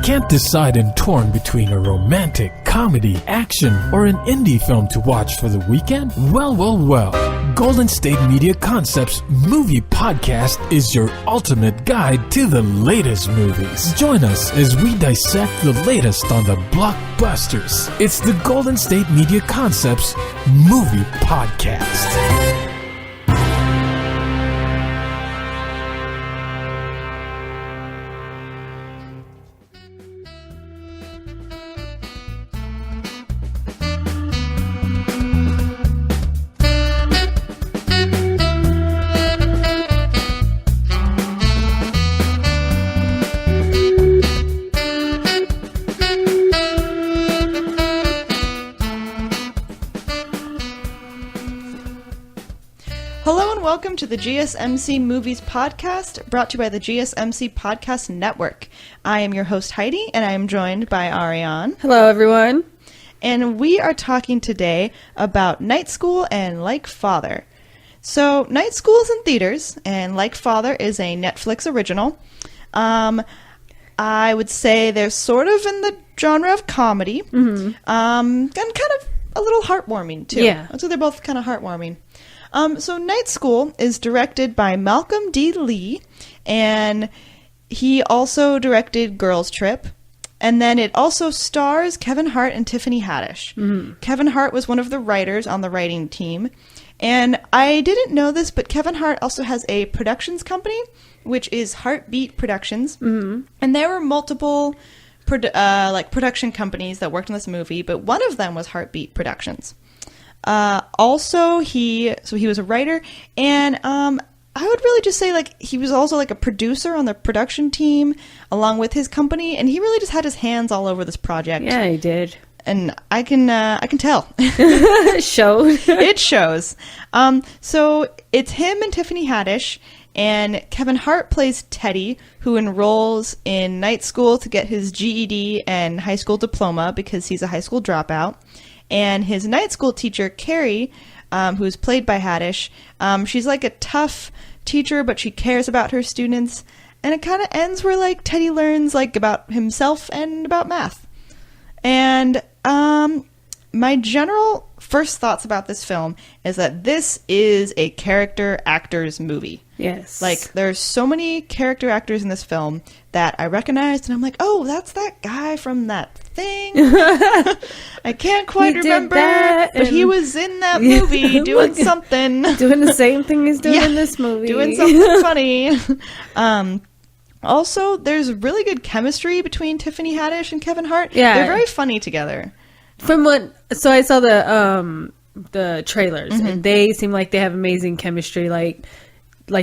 Can't decide and torn between a romantic, comedy, action, or an indie film to watch for the weekend? Well. Golden State Media Concepts Movie Podcast is your ultimate guide to the latest movies. Join us as we dissect the latest on the blockbusters. It's the Golden State Media Concepts Movie Podcast. Welcome to the GSMC Movies Podcast, brought to you by the GSMC Podcast Network. I am your host, Heidi, and I am joined by Arianne. Hello, everyone. And we are talking today about Night School and Like Father. So, Night School is in theaters, and Like Father is a Netflix original. I would say they're sort of in the genre of comedy, and kind of a little heartwarming, too. Yeah. So they're both kind of heartwarming. So Night School is directed by Malcolm D. Lee, and he also directed Girls Trip, and then it also stars Kevin Hart and Tiffany Haddish. Mm-hmm. Kevin Hart was one of the writers on the writing team, and I didn't know this, but Kevin Hart also has a productions company, which is Heartbeat Productions, and there were multiple production companies that worked on this movie, but one of them was Heartbeat Productions. Also, he was a writer, and I would really just say, he was also, a producer on the production team, along with his company, and he really just had his hands all over this project. Yeah, he did. And I can tell. It shows. It shows. So, it's him and Tiffany Haddish, and Kevin Hart plays Teddy, who enrolls in night school to get his GED and high school diploma, because he's a high school dropout. And his night school teacher, Carrie, who's played by Haddish, she's a tough teacher, but she cares about her students. And it kind of ends where, Teddy learns, about himself and about math. And my general first thoughts about this film is that this is a character actors movie. Yes. There's so many character actors in this film that I recognized, and I'm like, oh, that's that guy from that thing. I can't quite remember, but he was in that movie doing something. Doing the same thing he's doing in this movie. Doing something funny. Also, there's really good chemistry between Tiffany Haddish and Kevin Hart. Yeah. They're very funny together. So I saw the trailers, and they seem like they have amazing chemistry, like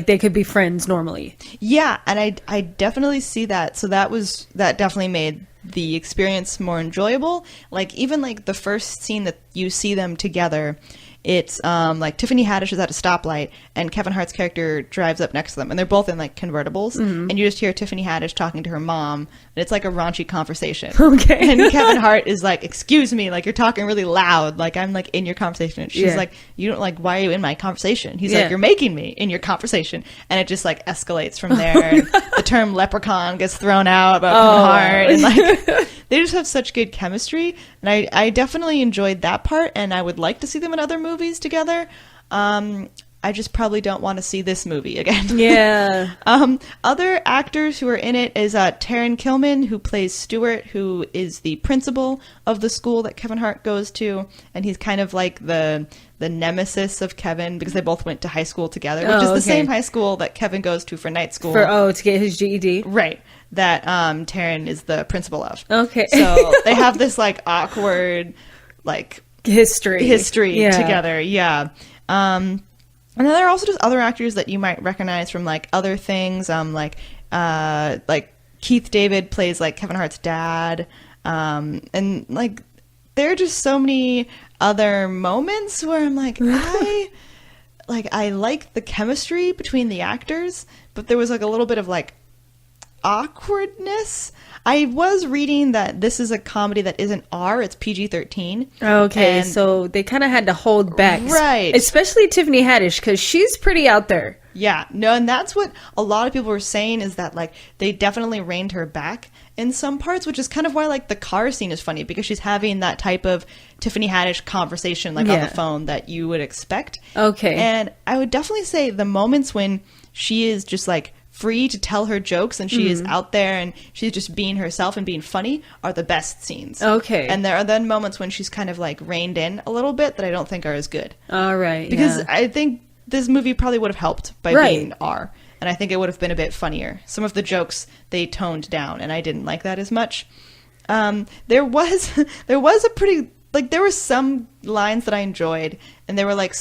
they could be friends normally. Yeah, and I definitely see that. So that definitely made the experience more enjoyable. Even the first scene that you see them together, it's Tiffany Haddish is at a stoplight, and Kevin Hart's character drives up next to them, and they're both in convertibles, and you just hear Tiffany Haddish talking to her mom, and it's a raunchy conversation. Okay. And Kevin Hart is excuse me, you're talking really loud, I'm in your conversation. And she's you don't why are you in my conversation? He's you're making me in your conversation, and it just escalates from there. And the term leprechaun gets thrown out about Kevin Hart, and they just have such good chemistry, and I definitely enjoyed that part, and I would like to see them in other movies together. I just probably don't want to see this movie again. Yeah. Other actors who are in it is Taron Kilman, who plays Stuart, who is the principal of the school that Kevin Hart goes to, and he's kind of the nemesis of Kevin, because they both went to high school together, which is the same high school that Kevin goes to for night school. To get his GED. Right. That Taron is the principal of. Okay. So they have this awkward history together. Yeah. And then there are also just other actors that you might recognize from other things. Keith David plays Kevin Hart's dad. And there are just so many other moments where I'm I like the chemistry between the actors, but there was a little bit of awkwardness. I was reading that this is a comedy that isn't R, it's PG-13. Okay, so they kind of had to hold back. Right. Especially Tiffany Haddish, because she's pretty out there. Yeah, no, and that's what a lot of people were saying, is that, like, they definitely reined her back in some parts, which is kind of why, like, the car scene is funny, because she's having that type of Tiffany Haddish conversation, like, on the phone that you would expect. Okay. And I would definitely say the moments when she is just, like, free to tell her jokes and she is out there and she's just being herself and being funny are the best scenes. Okay. And there are then moments when she's kind of, like, reined in a little bit that I don't think are as good. All right. Because I think this movie probably would have helped by being R. And I think it would have been a bit funnier. Some of the jokes they toned down, and I didn't like that as much. There was a pretty, like, there were some lines that I enjoyed, and there were, like,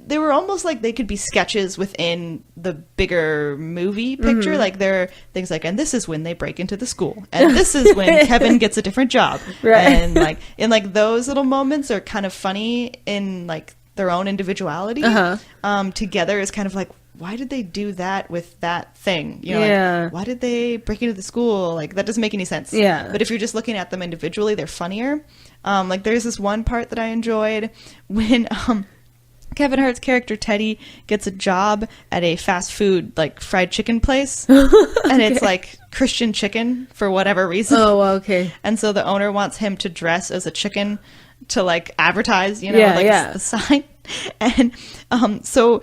they were almost like they could be sketches within the bigger movie picture. Like, there are things like, and this is when they break into the school, and this is when Kevin gets a different job. Right. And, like, those little moments are kind of funny in, like, their own individuality. Together is kind of like, why did they do that with that thing? You know, like, why did they break into the school? Like, that doesn't make any sense. Yeah. But if you're just looking at them individually, they're funnier. Like, there's this one part that I enjoyed when Kevin Hart's character Teddy gets a job at a fast food, like, fried chicken place. And it's, like, Christian chicken for whatever reason. Oh, okay. And so the owner wants him to dress as a chicken to, like, advertise, you know, the sign. And so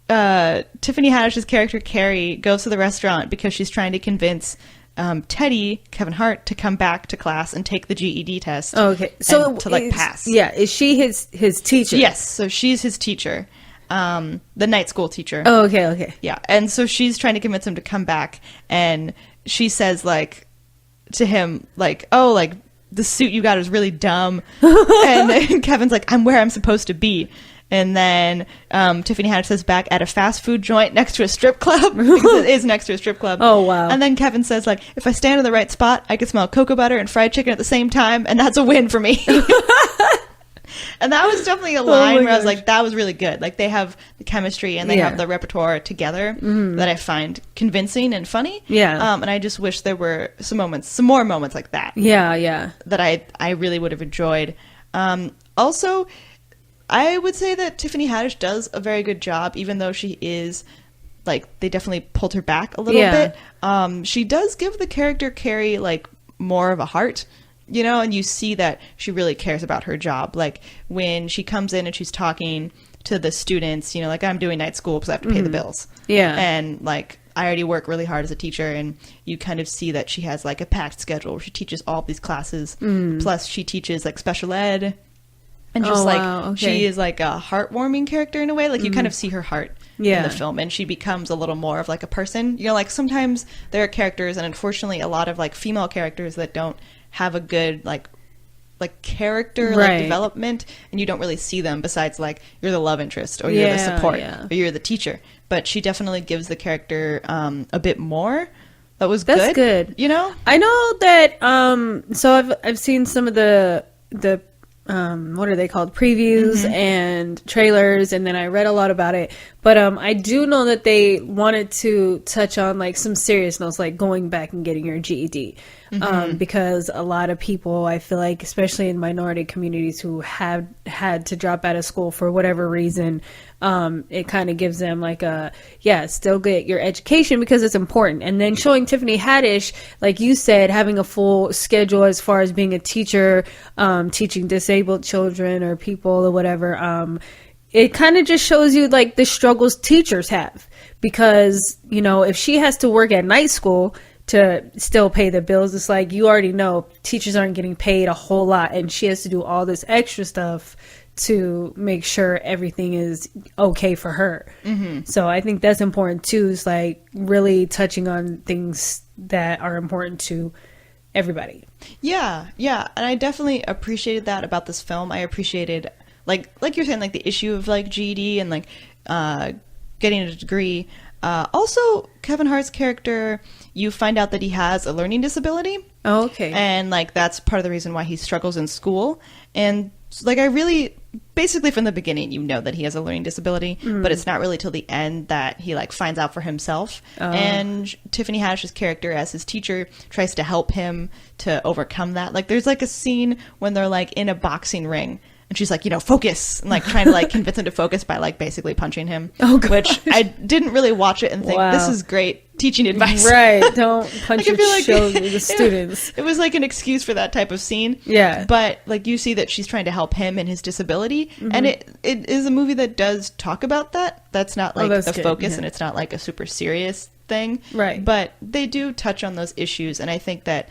Tiffany Haddish's character Carrie goes to the restaurant because she's trying to convince Teddy, Kevin Hart, to come back to class and take the GED test. Oh, okay. So to, like, pass. Yeah. Is she his teacher? Yes. So she's his teacher. The night school teacher. Oh, okay. Okay. Yeah. And so she's trying to convince him to come back. And she says, like, to him, like, oh, like, the suit you got is really dumb. And Kevin's like, I'm where I'm supposed to be. And then Tiffany Haddish says, back at a fast food joint next to a strip club. Because it is next to a strip club. Oh, wow. And then Kevin says, like, if I stand in the right spot, I can smell cocoa butter and fried chicken at the same time. And that's a win for me. And that was definitely a line where I was like, that was really good. Like, they have the chemistry and they have the repertoire together that I find convincing and funny. Yeah. And I just wish there were some more moments like that. Yeah, yeah. That I really would have enjoyed. Also, I would say that Tiffany Haddish does a very good job, even though she is, like, they definitely pulled her back a little bit. She does give the character Carrie, like, more of a heart. You know, and you see that she really cares about her job. Like, when she comes in and she's talking to the students, you know, like, I'm doing night school because I have to pay the bills. Yeah. And, like, I already work really hard as a teacher, and you kind of see that she has, like, a packed schedule where she teaches all these classes. Plus, she teaches, like, special ed. And just, she is, like, a heartwarming character in a way. Like, you kind of see her heart in the film, and she becomes a little more of, like, a person. You know, like, sometimes there are characters, and unfortunately a lot of, like, female characters that don't have a good like character like development, and you don't really see them besides, like, you're the love interest or you're the support or you're the teacher. But she definitely gives the character a bit more. That's good. You know, I know that so I've seen some of the what are they called, previews and trailers, and then I read a lot about it, but I do know that they wanted to touch on, like, some serious notes, like going back and getting your GED, because a lot of people, I feel like, especially in minority communities who have had to drop out of school for whatever reason, it kind of gives them, like, still get your education because it's important. And then showing Tiffany Haddish, like you said, having a full schedule as far as being a teacher, teaching disabled children or people or whatever, it kind of just shows you, like, the struggles teachers have, because, you know, if she has to work at night school to still pay the bills, it's like, you already know teachers aren't getting paid a whole lot, and she has to do all this extra stuff to make sure everything is okay for her. So I think that's important too, is, like, really touching on things that are important to everybody. Yeah. And I definitely appreciated that about this film. I appreciated, like you're saying, like, the issue of, like, GED and, like, getting a degree. Also, Kevin Hart's character, you find out that he has a learning disability. Oh, okay. And, like, that's part of the reason why he struggles in school. And, like, I really basically from the beginning, you know that he has a learning disability, but it's not really till the end that he like finds out for himself. And Tiffany Haddish's character as his teacher tries to help him to overcome that. Like there's like a scene when they're like in a boxing ring. And she's like, focus, and like trying to like convince him to focus by like basically punching him. Oh, gosh. Which I didn't really watch it and think, this is great teaching advice. Right. Don't punch your the students. It was like an excuse for that type of scene. Yeah. But like you see that she's trying to help him and his disability. And it is a movie that does talk about that. That's not like the focus and it's not like a super serious thing. Right. But they do touch on those issues. And I think that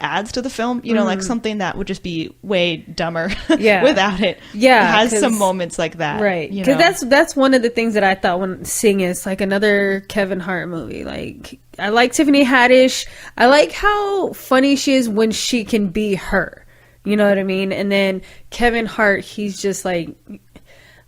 adds to the film, like something that would just be way dumber without it. Yeah. It has some moments like that. Right. Because that's one of the things that I thought when seeing it's like another Kevin Hart movie. Like, I like Tiffany Haddish. I like how funny she is when she can be her. You know what I mean? And then Kevin Hart, he's just like,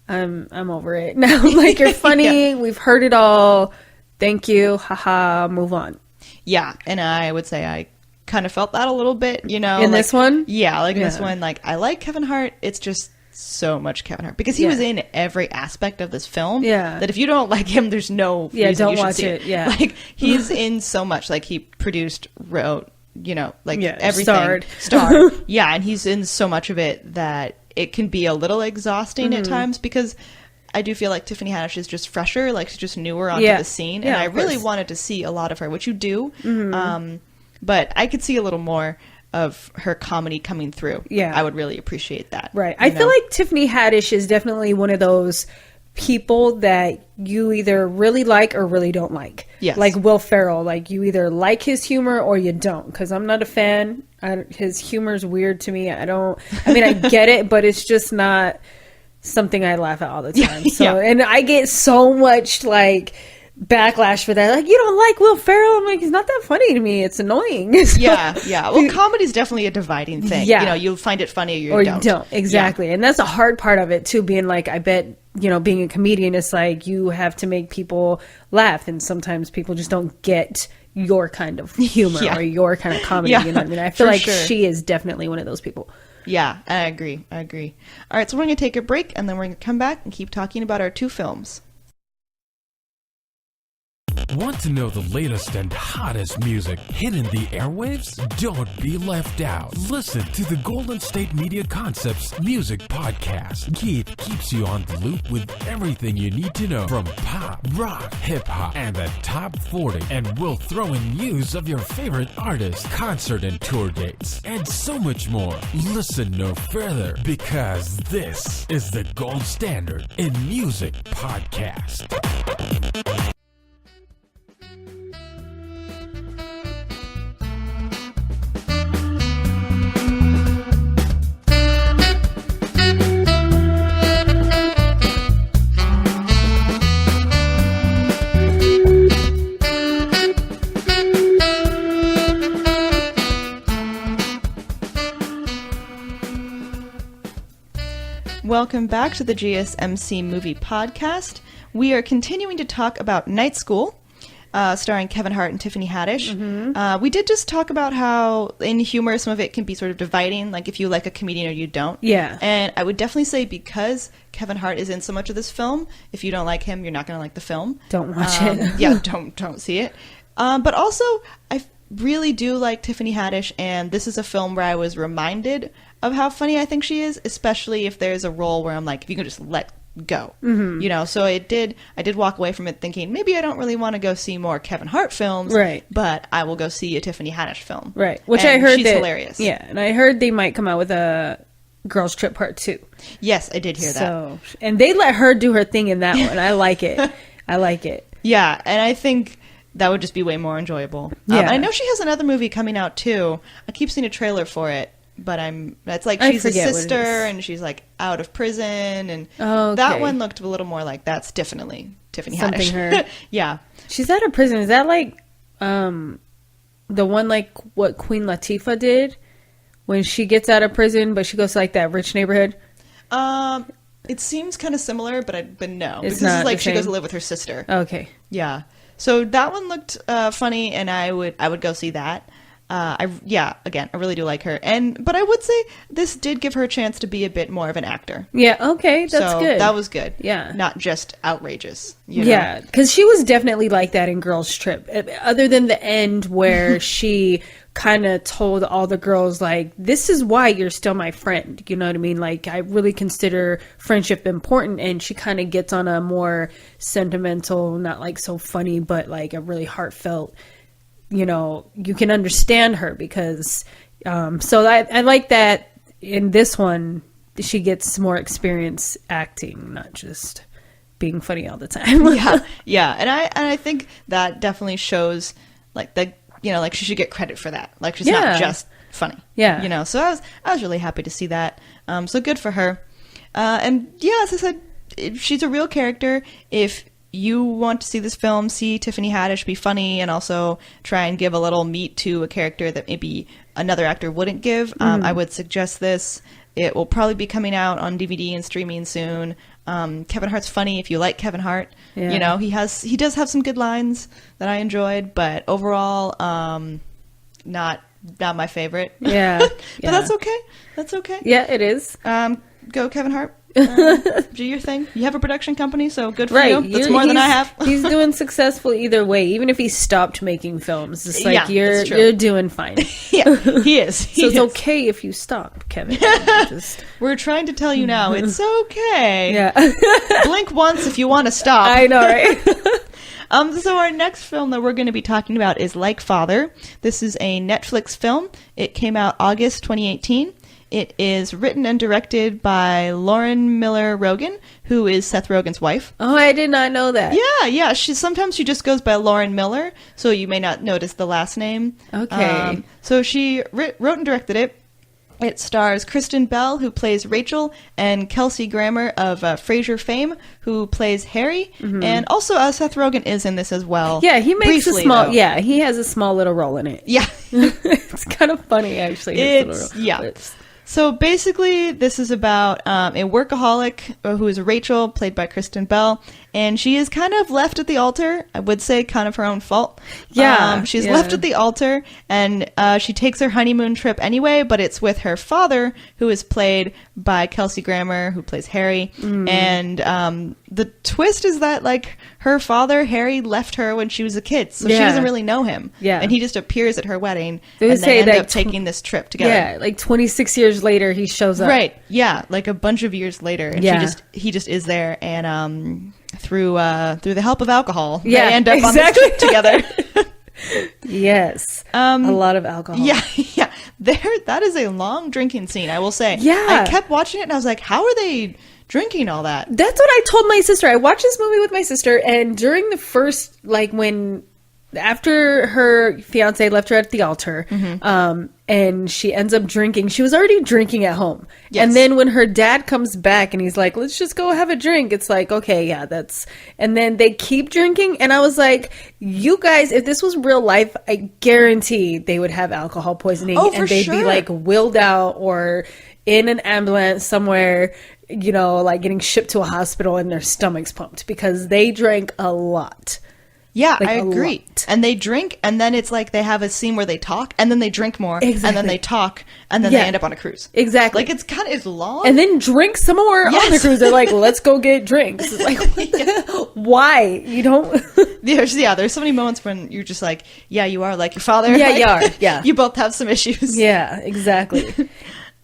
I'm over it now. Like, you're funny. We've heard it all. Thank you. Haha. Move on. Yeah. And I would say I kind of felt that a little bit, in this one. In this one, like I like Kevin Hart. It's just so much Kevin Hart because he was in every aspect of this film. Yeah, that if you don't like him, there's no reason don't you should watch see it. Yeah, like he's in so much. Like he produced, wrote, everything. Starred. Yeah, and he's in so much of it that it can be a little exhausting at times because I do feel like Tiffany Haddish is just fresher, like she's just newer onto the scene, and I really wanted to see a lot of her, which you do. But I could see a little more of her comedy coming through. Yeah. I would really appreciate that. Right. I feel like Tiffany Haddish is definitely one of those people that you either really like or really don't like. Yes. Like Will Ferrell. Like you either like his humor or you don't. Because I'm not a fan. His humor is weird to me. I get it, but it's just not something I laugh at all the time. So, and I get so much like backlash for that. Like, you don't like Will Ferrell? I'm like, he's not that funny to me. It's annoying. Yeah. Well, comedy is definitely a dividing thing. Yeah. You'll find it funny or you don't. Exactly. Yeah. And that's a hard part of it too, being like, I bet, being a comedian is like, you have to make people laugh. And sometimes people just don't get your kind of humor or your kind of comedy. You know what I mean? I feel like she is definitely one of those people. Yeah, I agree. All right, so we're going to take a break and then we're going to come back and keep talking about our two films. Want to know the latest and hottest music hitting the airwaves? Don't be left out. Listen to the Golden State Media Concepts Music Podcast. Keith keeps you on the loop with everything you need to know from pop, rock, hip-hop, and the top 40. And we'll throw in news of your favorite artists, concert and tour dates, and so much more. Listen no further, because this is the gold standard in music podcast. Welcome back to the GSMC Movie Podcast. We are continuing to talk about Night School, starring Kevin Hart and Tiffany Haddish. We did just talk about how in humor some of it can be sort of dividing, like if you like a comedian or you don't. Yeah. And I would definitely say because Kevin Hart is in so much of this film, if you don't like him, you're not going to like the film. Don't watch it. Yeah, don't see it. But also, I really do like Tiffany Haddish, and this is a film where I was reminded of how funny I think she is, especially if there's a role where I'm like, if you can just let go, so I did walk away from it thinking maybe I don't really want to go see more Kevin Hart films, right? But I will go see a Tiffany Haddish film, right? Which I heard she's hilarious. Yeah, and I heard they might come out with a Girls Trip Part 2. Yes, I did hear that. And they let her do her thing in that one. I like it. Yeah, and I think that would just be way more enjoyable. Yeah. I know she has another movie coming out too. I keep seeing a trailer for it. But it's like she's a sister and she's like out of prison, and that one looked a little more like that's definitely Tiffany Haddish. Her. Yeah, she's out of prison. Is that like the one like what Queen Latifah did when she gets out of prison, but she goes to like that rich neighborhood? It seems kind of similar, but no, it's because not it's like the she same? goes to live with her sister. Okay, yeah. So that one looked funny, and I would go see that. Again, I really do like her. But I would say this did give her a chance to be a bit more of an actor. Yeah, okay, that's good. That was good. Yeah. Not just outrageous. You know? Yeah, because she was definitely like that in Girls Trip. Other than the end where she kind of told all the girls, like, this is why you're still my friend. You know what I mean? Like, I really consider friendship important. And she kind of gets on a more sentimental, not like so funny, but like a really heartfelt, you know, you can understand her because, so I like that in this one, she gets more experience acting, not just being funny all the time. Yeah. And I think that definitely shows like like she should get credit for that. Like she's not just funny. Yeah. You know, so I was really happy to see that. So good for her. And yeah, as I said, she's a real character. If you want to see this film, see Tiffany Haddish be funny and also try and give a little meat to a character that maybe another actor wouldn't give, I would suggest this. It will probably be coming out on DVD and streaming soon. Kevin Hart's funny if you like Kevin Hart. Yeah. You know, he does have some good lines that I enjoyed, but overall, not my favorite. Yeah. But that's okay. That's okay. Yeah, it is. Go Kevin Hart. Do your thing. You have a production company, so good for you. That's more than I have. He's doing successful either way. Even if he stopped making films, it's like you're doing fine. Yeah, he is. So it's okay if you stop, Kevin. We're trying to tell you now. It's okay. Yeah. Blink once if you want to stop. I know, right? So our next film that we're going to be talking about is Like Father. This is a Netflix film. It came out August 2018. It is written and directed by Lauren Miller Rogen, who is Seth Rogen's wife. Oh, I did not know that. Yeah. Sometimes she just goes by Lauren Miller, so you may not notice the last name. Okay. So she wrote and directed it. It stars Kristen Bell, who plays Rachel, and Kelsey Grammer of Frasier fame, who plays Harry. Mm-hmm. And also Seth Rogen is in this as well. Yeah, he makes briefly, a small. though. Yeah, he has a small little role in it. Yeah, it's kind of funny actually. So basically, this is about a workaholic who is Rachel, played by Kristen Bell, and she is kind of left at the altar. I would say kind of her own fault. Yeah. She's left at the altar, and she takes her honeymoon trip anyway, but it's with her father, who is played by Kelsey Grammer, who plays Harry. And the twist is that, like, her father, Harry, left her when she was a kid, so she doesn't really know him. Yeah. And he just appears at her wedding, and they end up taking this trip together. Yeah, like 26 years later, he shows up. Right. Yeah, like a bunch of years later, and he just is there, and through the help of alcohol, they end up on this trip together. Yes, a lot of alcohol. Yeah. That is a long drinking scene, I will say. Yeah, I kept watching it, and I was like, how are they drinking all that? That's what I told my sister. I watched this movie with my sister, and during the first, like, after her fiance left her at the altar, and she ends up drinking. She was already drinking at home. Yes. And then when her dad comes back and he's like, let's just go have a drink. It's like, okay, yeah, and then they keep drinking. And I was like, you guys, if this was real life, I guarantee they would have alcohol poisoning and they'd be like willed out or in an ambulance somewhere, you know, like getting shipped to a hospital and their stomachs pumped because they drank a lot. Yeah, like I agree. And they drink, and then it's like they have a scene where they talk, and then they drink more, and then they talk, and then they end up on a cruise. Exactly. Like it's long. And then drink some more on the cruise. They're like, let's go get drinks. It's like, what the why? You don't... There's so many moments when you're just like, yeah, you are like your father. Yeah, like, you are. Yeah. You both have some issues. Yeah, exactly. It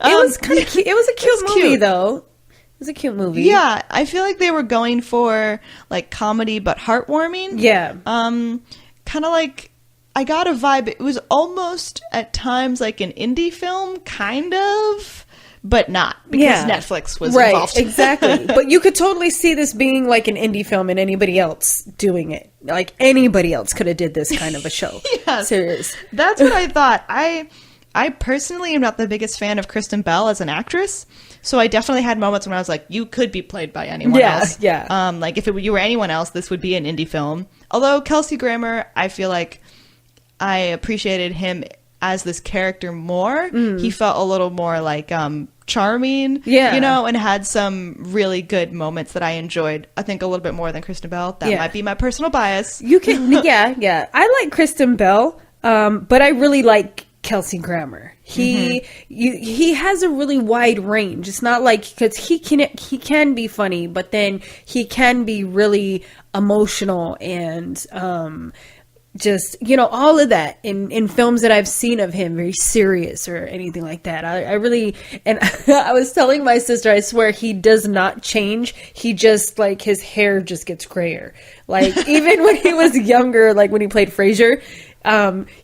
was kind of cute. It was a cute movie, though. It was a cute movie. Yeah, I feel like they were going for like comedy but heartwarming. Yeah. Kind of like I got a vibe. It was almost at times like an indie film, kind of, but not because Netflix was involved. Exactly. But you could totally see this being like an indie film and anybody else doing it. Like anybody else could have did this kind of a show. Yes. Serious. That's what I thought. I personally am not the biggest fan of Kristen Bell as an actress, so I definitely had moments when I was like, you could be played by anyone else. Yeah. Like if you were anyone else, this would be an indie film. Although Kelsey Grammer, I feel like I appreciated him as this character more. He felt a little more like charming, you know, and had some really good moments that I enjoyed. I think a little bit more than Kristen Bell. That might be my personal bias. You can, I like Kristen Bell, but I really like Kelsey Grammer. He has a really wide range. It's not like, because he can be funny, but then he can be really emotional and just, you know, all of that in films that I've seen of him, very serious or anything like that. I really, and I was telling my sister, I swear he does not change. He just, like, his hair just gets grayer. Like, even when he was younger, like when he played Frasier,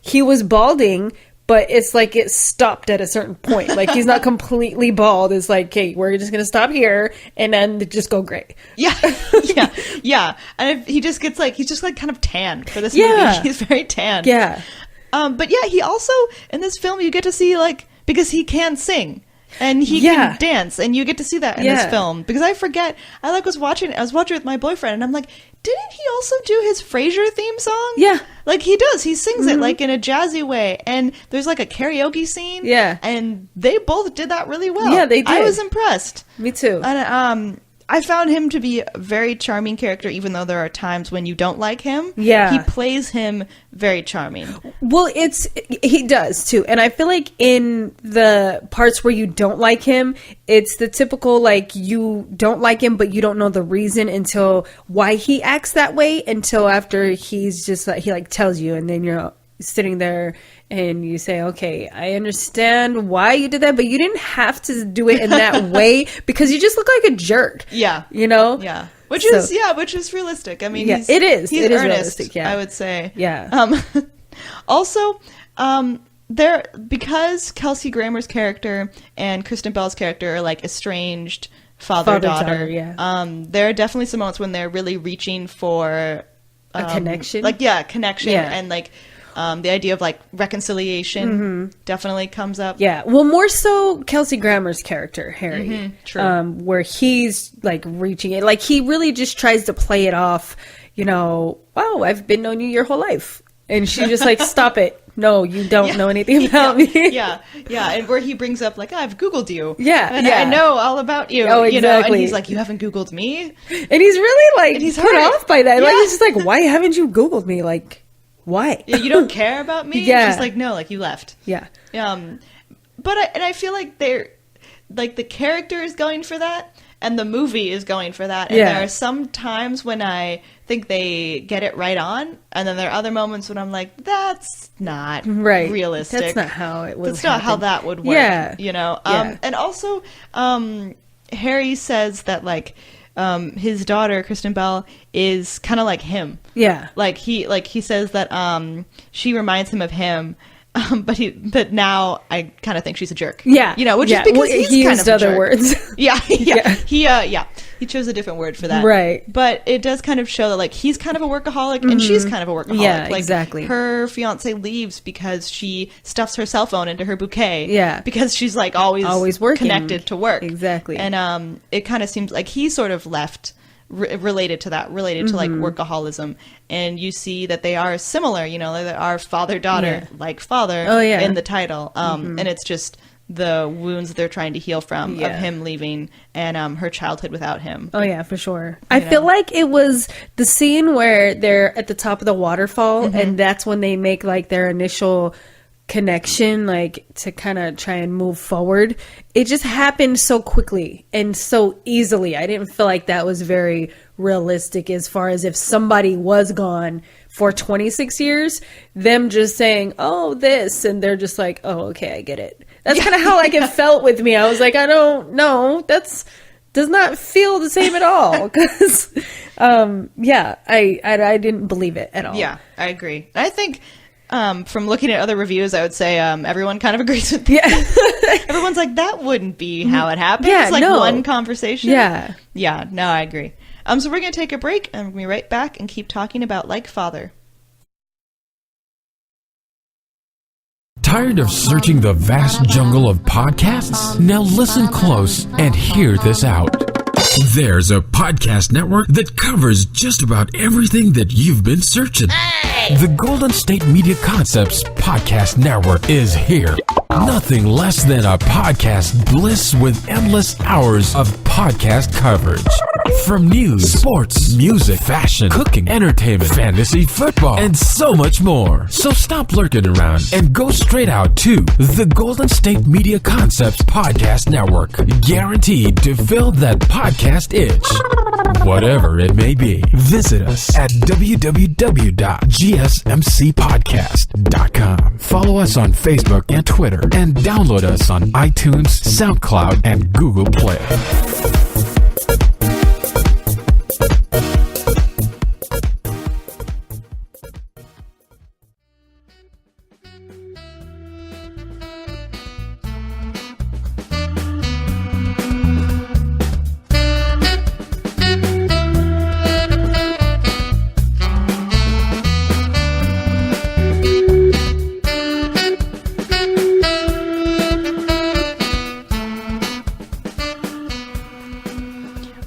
he was balding, but it's like it stopped at a certain point. Like, he's not completely bald. It's like, okay, we're just going to stop here and then just go gray. Yeah. Yeah. And he just gets like, he's just like kind of tan for this movie. He's very tan. Yeah. But yeah, he also, in this film, you get to see, like, because he can sing. And he can dance, and you get to see that in this film. Because I forget, I was watching it with my boyfriend, and I'm like, didn't he also do his Frasier theme song? Yeah. Like, he does. He sings it, like, in a jazzy way. And there's, like, a karaoke scene. Yeah. And they both did that really well. Yeah, they did. I was impressed. Me too. And I found him to be a very charming character, even though there are times when you don't like him. Yeah. He plays him very charming. Well, he does too. And I feel like in the parts where you don't like him, it's the typical, like, you don't like him, but you don't know the reason until why he acts that way until after he's just like, he like tells you, and then you're sitting there and you say, okay, I understand why you did that, but you didn't have to do it in that way because you just look like a jerk. Yeah. You know? Yeah. Which is realistic. I mean, it is. He's it is earnest, realistic, yeah. I would say. Yeah. Also, because Kelsey Grammer's character and Kristen Bell's character are like estranged father-daughter, there are definitely some moments when they're really reaching for a connection. Connection, and like the idea of like reconciliation definitely comes up. Yeah, well, more so Kelsey Grammer's character, Harry, true. Where he's like reaching it, like he really just tries to play it off. You know, wow, I've been knowing you your whole life, and she's just like, stop it. No, you don't know anything about me. Yeah, and where he brings up, like, I've Googled you. Yeah, and I know all about you. Oh, exactly. You know? And he's like, you haven't Googled me? And he's really, like, he's put off by that. Yeah. Like, he's just like, why haven't you Googled me? Like, why? Yeah, you don't care about me? Yeah. It's just like, no, like, you left. Yeah. But I feel like they're, like, the character is going for that, and the movie is going for that. And there are some times when I think they get it right on, and then there are other moments when I'm like, that's not realistic. That's not how it would. That's not how that would work. Yeah. You know. And also, Harry says that like his daughter Kristen Bell is kind of like him. Yeah. Like he says that she reminds him of him. But now I kind of think she's a jerk. Yeah, you know, which is because he kind used of a other jerk. words. He chose a different word for that. Right. But it does kind of show that like he's kind of a workaholic and she's kind of a workaholic. Yeah, like, exactly. Her fiance leaves because she stuffs her cell phone into her bouquet. Yeah, because she's like always working, connected to work. Exactly. And it kind of seems like he sort of left. Related to that, to like workaholism, and you see that they are similar. You know, they are father-daughter, like father, in the title. And it's just the wounds that they're trying to heal from of him leaving and her childhood without him. Oh yeah, for sure. I feel like it was the scene where they're at the top of the waterfall, and that's when they make like their initial connection, like to kind of try and move forward. It just happened so quickly and so easily. I didn't feel like that was very realistic as far as if somebody was gone for 26 years, them just saying, oh, this, and they're just like, oh, okay, I get it. That's kind of how like it felt with me. I was like, I don't know, does not feel the same at all. Because I didn't believe it at all. Yeah, I agree. I think from looking at other reviews, I would say everyone kind of agrees with that. Yeah. Everyone's like, that wouldn't be how it happened. Yeah, it's like one conversation. Yeah. Yeah, no, I agree. So we're going to take a break, and we'll be right back and keep talking about Like Father. Tired of searching the vast jungle of podcasts? Now listen close and hear this out. There's a podcast network that covers just about everything that you've been searching. Hey! The Golden State Media Concepts Podcast Network is here. Nothing less than a podcast bliss with endless hours of podcast coverage. From news, sports, music, fashion, cooking, entertainment, fantasy, football, and so much more. So stop lurking around and go straight out to the Golden State Media Concepts Podcast Network. Guaranteed to fill that podcast itch. Whatever it may be. Visit us at www.gsmcpodcast.com. Follow us on Facebook and Twitter, and download us on iTunes, SoundCloud, and Google Play.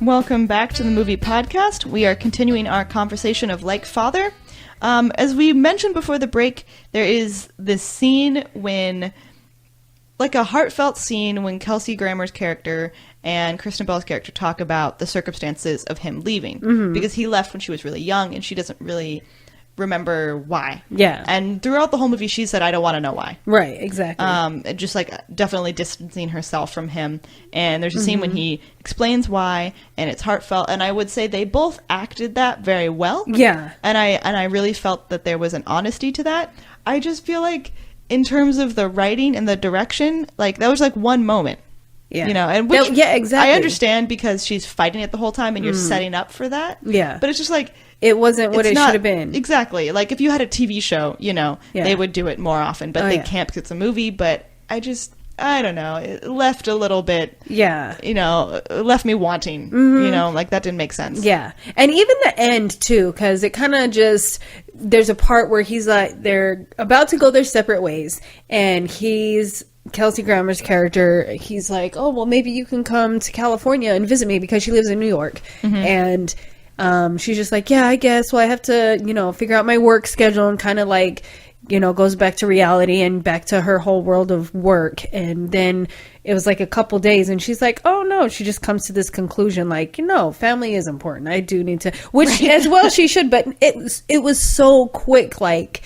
Welcome back to the movie podcast. We are continuing our conversation of Like Father. As we mentioned before the break, there is this scene when, like a heartfelt scene when Kelsey Grammer's character and Kristen Bell's character talk about the circumstances of him leaving. Mm-hmm. Because he left when she was really young and she doesn't really remember why. Yeah. And throughout the whole movie, she said, I don't want to know why. Right, exactly. Just like definitely distancing herself from him. And there's a scene when he explains why, and it's heartfelt. And I would say they both acted that very well. Yeah. And I really felt that there was an honesty to that. I just feel like in terms of the writing and the direction, like that was like one moment. Yeah. You know, and which yeah, exactly. I understand because she's fighting it the whole time and you're setting up for that. Yeah. But it's just like, it wasn't what it should have been. Exactly. Like if you had a TV show, you know, they would do it more often, but they can't because it's a movie. But I don't know. It left a little bit, you know, it left me wanting, you know, like that didn't make sense. Yeah. And even the end too, because it kind of just, there's a part where he's like, they're about to go their separate ways and Kelsey Grammer's character, he's like, oh, well, maybe you can come to California and visit me because she lives in New York. And she's just like, yeah, I guess. Well, I have to, you know, figure out my work schedule and kind of like, you know, goes back to reality and back to her whole world of work. And then it was like a couple days and she's like, oh no, she just comes to this conclusion like, you know, family is important. I do need to, which as well she should, but it was so quick. Like,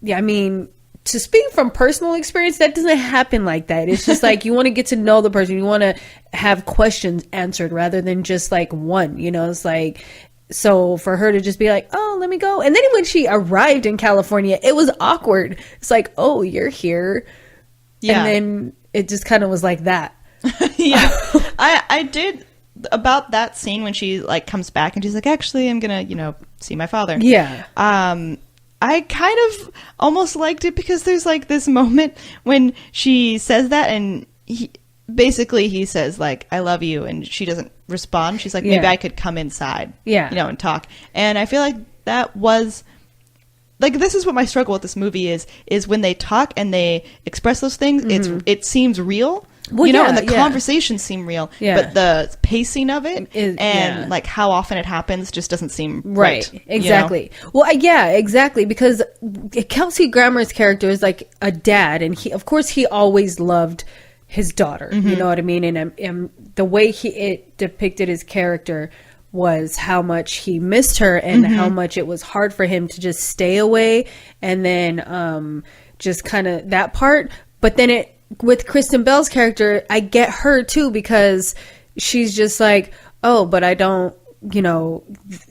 yeah, I mean, to speak from personal experience, that doesn't happen like that. It's just like you want to get to know the person. You want to have questions answered rather than just like one, you know, it's like, so for her to just be like, oh, let me go. And then when she arrived in California, it was awkward. It's like, oh, you're here. Yeah. And then it just kind of was like that. Yeah. I did about that scene when she like comes back and she's like, actually, I'm going to, you know, see my father. Yeah. I kind of almost liked it because there's like this moment when she says that and he says like, I love you. And she doesn't respond. She's like, maybe I could come inside, you know, and talk. And I feel like that was like, this is what my struggle with this movie is when they talk and they express those things, it seems real. Well, you know, and the conversations seem real, but the pacing of it and like how often it happens just doesn't seem right. Exactly. You know? Well, yeah, exactly. Because Kelsey Grammer's character is like a dad, and he, of course, he always loved his daughter. You know what I mean? And the way it depicted his character was how much he missed her and how much it was hard for him to just stay away, and then just kind of that part. But then with Kristen Bell's character, I get her too, because she's just like, oh, but I don't, you know,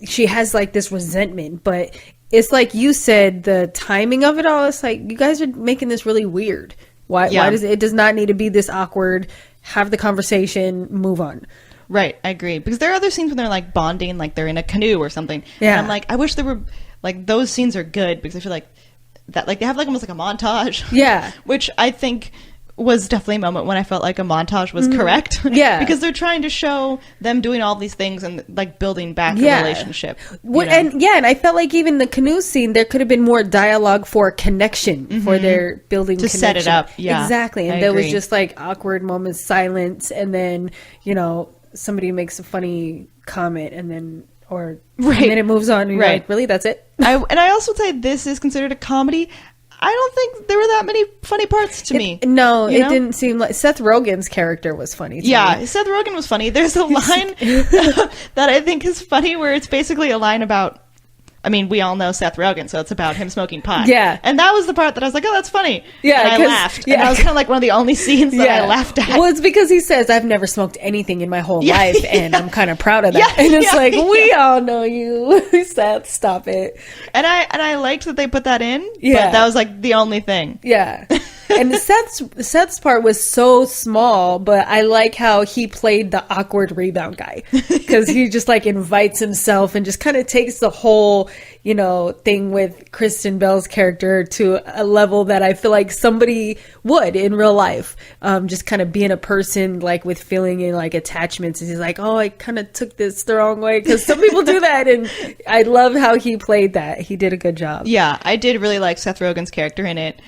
she has like this resentment, but it's like you said, the timing of it all, it's like, you guys are making this really weird. Why does it does not need to be this awkward, have the conversation, move on. Right. I agree. Because there are other scenes when they're like bonding, like they're in a canoe or something. Yeah. And I'm like, I wish there were like, those scenes are good because I feel like that, like they have like almost like a montage. Yeah. Which I think was definitely a moment when I felt like a montage was correct. Yeah. Because they're trying to show them doing all these things and like building back the relationship. And I felt like even the canoe scene, there could have been more dialogue for connection, for their building to connection. Set it up. Yeah. Exactly. And there was just like awkward moments, silence, and then, you know, somebody makes a funny comment and then and then it moves on and you're like, really, that's it? And I also say this is considered a comedy. I don't think there were that many funny parts to me. No, You it know? didn't seem like Seth Rogen's character was funny to Yeah, me. Seth Rogen was funny. There's a line that I think is funny where it's basically a line about, I mean, we all know Seth Rogen, so it's about him smoking pot. Yeah. And that was the part that I was like, oh, that's funny. Yeah, and I 'cause- laughed. yeah. And that was kind of like one of the only scenes that I laughed at. Well, it's because he says, I've never smoked anything in my whole Yeah, life, and I'm kind of proud of that. Yeah, and it's yeah, like, yeah. we all know you. Seth, stop it. And I liked that they put that in, Yeah. but that was like the only thing. Yeah. And Seth's part was so small, but I like how he played the awkward rebound guy, because he just like invites himself and just kind of takes the whole, you know, thing with Kristen Bell's character to a level that I feel like somebody would in real life. Just kind of being a person like with feeling and like attachments. And he's like, oh, I kind of took this the wrong way, because some people do that. And I love how he played that. He did a good job. Yeah, I did really like Seth Rogen's character in it.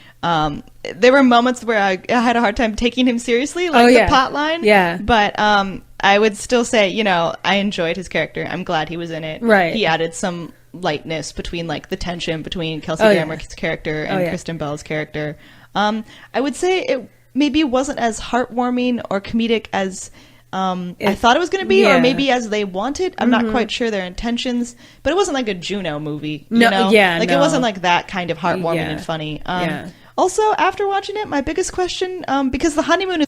There were moments where I had a hard time taking him seriously, like the pot line. Yeah. But I would still say, you know, I enjoyed his character. I'm glad he was in it. Right. He added some lightness between like the tension between Kelsey Oh, yeah. Grammer's character and yeah. Kristen Bell's character. I would say it maybe wasn't as heartwarming or comedic as I thought it was going to be, yeah. or maybe as they wanted. I'm not quite sure their intentions, but it wasn't like a Juno movie. You No, know? yeah, like no. it wasn't like that kind of heartwarming Yeah. and funny. Yeah. Also, after watching it, my biggest question, because the honeymoon is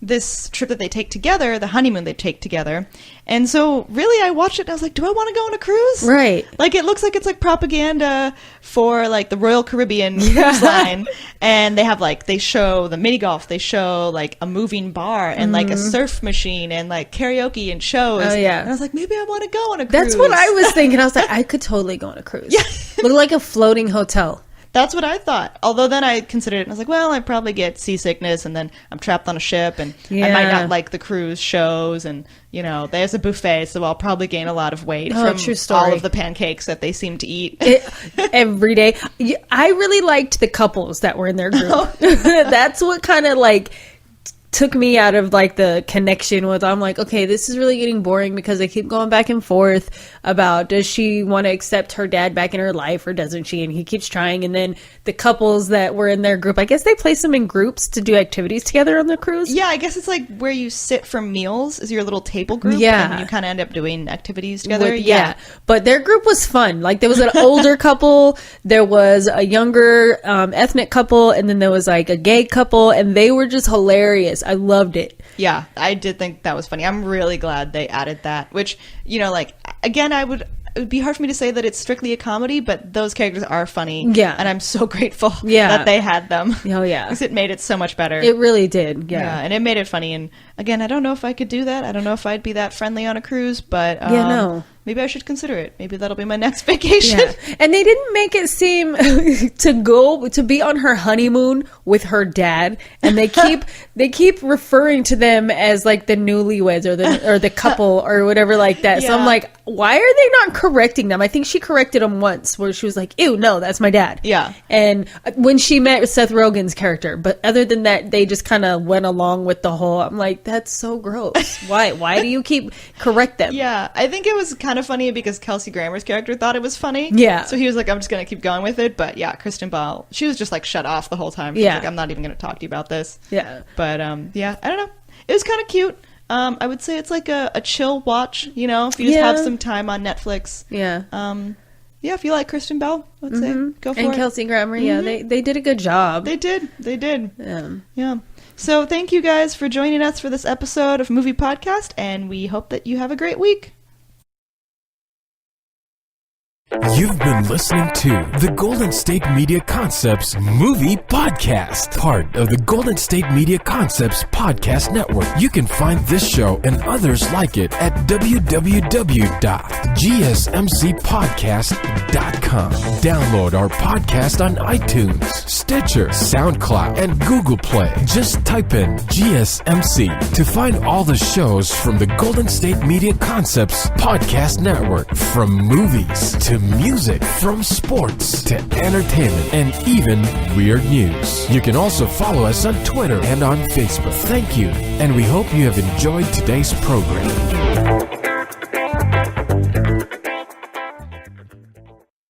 this trip that they take together, the honeymoon they take together, and so really I watched it and I was like, do I want to go on a cruise? Right. Like it looks like it's like propaganda for like the Royal Caribbean cruise line, and they have like, they show the mini golf, they show like a moving bar and like a surf machine and like karaoke and shows. Oh, yeah. And I was like, maybe I want to go on a cruise. That's what I was thinking. I was like, I could totally go on a cruise. Yeah. Look like a floating hotel. That's what I thought. Although then I considered it and I was like, well, I'd probably get seasickness and then I'm trapped on a ship and I might Yeah. not like the cruise shows and, you know, there's a buffet, so I'll probably gain a lot of weight Oh, from true story. all of the pancakes that they seem to eat. Every day. I really liked the couples that were in their group. Oh. That's what kind of like took me out of like the connection with, I'm like, okay, this is really getting boring because they keep going back and forth about, does she want to accept her dad back in her life or doesn't she? And he keeps trying. And then the couples that were in their group, I guess they place them in groups to do activities together on the cruise. Yeah, I guess it's like where you sit for meals is your little table group. Yeah. And you kind of end up doing activities together. Yeah. But their group was fun. Like there was an older couple, there was a younger ethnic couple, and then there was like a gay couple, and they were just hilarious. I loved it. Yeah, I did think that was funny. I'm really glad they added that, which, you know, like, again, it would be hard for me to say that it's strictly a comedy, but those characters are funny. Yeah. And I'm so grateful Yeah. that they had them. Oh, yeah. Because it made it so much better. It really did. Yeah. And it made it funny. And again, I don't know if I could do that. I don't know if I'd be that friendly on a cruise, but no. maybe I should consider it. Maybe that'll be my next vacation. Yeah. And they didn't make it seem to be on her honeymoon with her dad, and they keep referring to them as like the newlyweds or the couple or whatever like that. So Yeah. I'm like, why are they not correcting them? I think she corrected them once where she was like, ew, no, that's my dad. Yeah. And when she met with Seth Rogen's character, but other than that, they just kind of went along with the whole, I'm like, that's so gross. Why do you keep correct them? Yeah, I think it was kind of funny because Kelsey Grammer's character thought it was funny. Yeah. So he was like, I'm just going to keep going with it. But yeah, Kristen Bell, she was just like shut off the whole time. She was Yeah. like, I'm not even going to talk to you about this. Yeah. But yeah, I don't know. It was kind of cute. I would say it's like a chill watch, you know, if you just Yeah. have some time on Netflix. Yeah. Yeah, if you like Kristen Bell, let's say, go for And it. Kelsey Grammer, yeah, they did a good job. They did. Yeah. Yeah. So thank you guys for joining us for this episode of Movie Podcast, and we hope that you have a great week. You've been listening to the Golden State Media Concepts Movie Podcast, part of the Golden State Media Concepts Podcast Network. You can find this show and others like it at www.gsmcpodcast.com. Download our podcast on iTunes, Stitcher, SoundCloud, and Google Play. Just type in GSMC to find all the shows from the Golden State Media Concepts Podcast Network, from movies to music, from sports to entertainment, and even weird news. You can also follow us on Twitter and on Facebook. Thank you, and we hope you have enjoyed today's program.